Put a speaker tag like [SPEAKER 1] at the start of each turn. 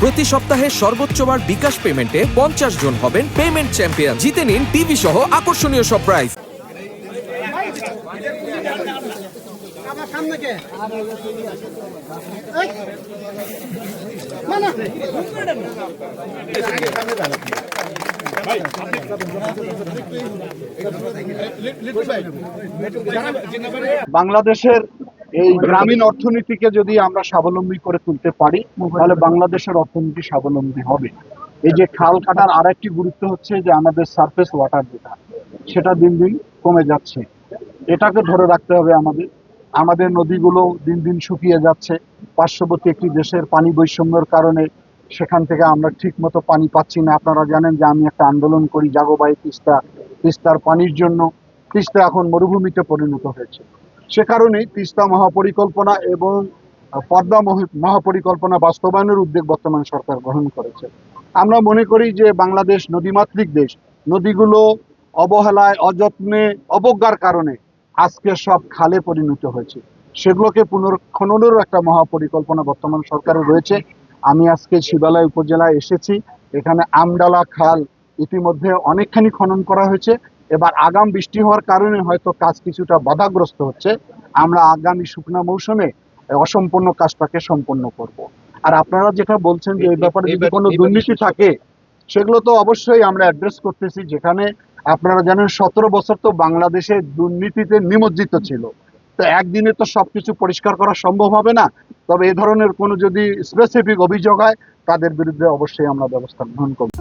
[SPEAKER 1] প্রতি সপ্তাহে সর্বোচ্চবার বিকাশ পেমেন্টে 50 জন হবেন পেমেন্ট চ্যাম্পিয়ন। জিতে নিন টিভি সহ আকর্ষণীয় সব প্রাইজ।
[SPEAKER 2] বাংলাদেশের এই গ্রামীণ অর্থনীতিকে যদি আমরা স্বাবলম্বী করে তুলতে পারি তাহলে বাংলাদেশের অর্থনীতি স্বাবলম্বী হবে। এই যে খাল কাটার আরেকটি গুরুত্ব হচ্ছে যে আমাদের সারফেস ওয়াটার যেটা সেটা দিন দিন কমে যাচ্ছে, এটাকে ধরে রাখতে হবে। আমাদের নদীগুলো দিন দিন শুকিয়ে যাচ্ছে। পার্শ্ববর্তী একটি দেশের পানি বৈষম্যের কারণে সেখান থেকে আমরা ঠিক মতো পানি পাচ্ছি না। আপনারা জানেন যে আমি একটা আন্দোলন করি জাগোবাই তিস্তার পানির জন্য। তিস্তা এখন মরুভূমিতে পরিণত হয়েছে। সে কারণেই তিস্তা মহাপরিকল্পনা এবং পদ্মা মহাপরিকল্পনা বাস্তবায়নের উদ্যোগ বর্তমান সরকার গ্রহণ করেছে। আমরা মনে করি যে বাংলাদেশ নদীমাতৃক দেশ, নদীগুলো অবহেলায় অযত্নে অবজ্ঞার কারণে আজকে সব খালে পরিণত হয়েছে। সেগুলোকে পুনর্খননেরও একটা মহাপরিকল্পনা বর্তমান সরকারের রয়েছে। আমি আজকে শিবালয় উপজেলায় এসেছি, এখানে আমডালা খাল ইতিমধ্যে অনেকখানি খনন করা হয়েছে। এবার আগাম বৃষ্টি হওয়ার কারণে হয়তো কাজ কিছুটা বাধাগ্রস্ত হচ্ছে। আমরা আগামী শুকনা মৌসুমে অসম্পূর্ণ কাজটাকে সম্পন্ন করব। আর আপনারা যেটা বলছেন যে এই ব্যাপারে যদি কোনো দুর্নীতি থাকে সেগুলো তো অবশ্যই আমরা অ্যাড্রেস করতেছি। যেখানে আপনারা জানেন 17 বছর তো বাংলাদেশে দুর্নীতিতে নিমজ্জিত ছিল, তো একদিনে তো সবকিছু পরিষ্কার করা সম্ভব হবে না। তবে এ ধরনের কোনো যদি স্পেসিফিক অভিযোগ হয় তাদের বিরুদ্ধে অবশ্যই আমরা ব্যবস্থা গ্রহণ করব।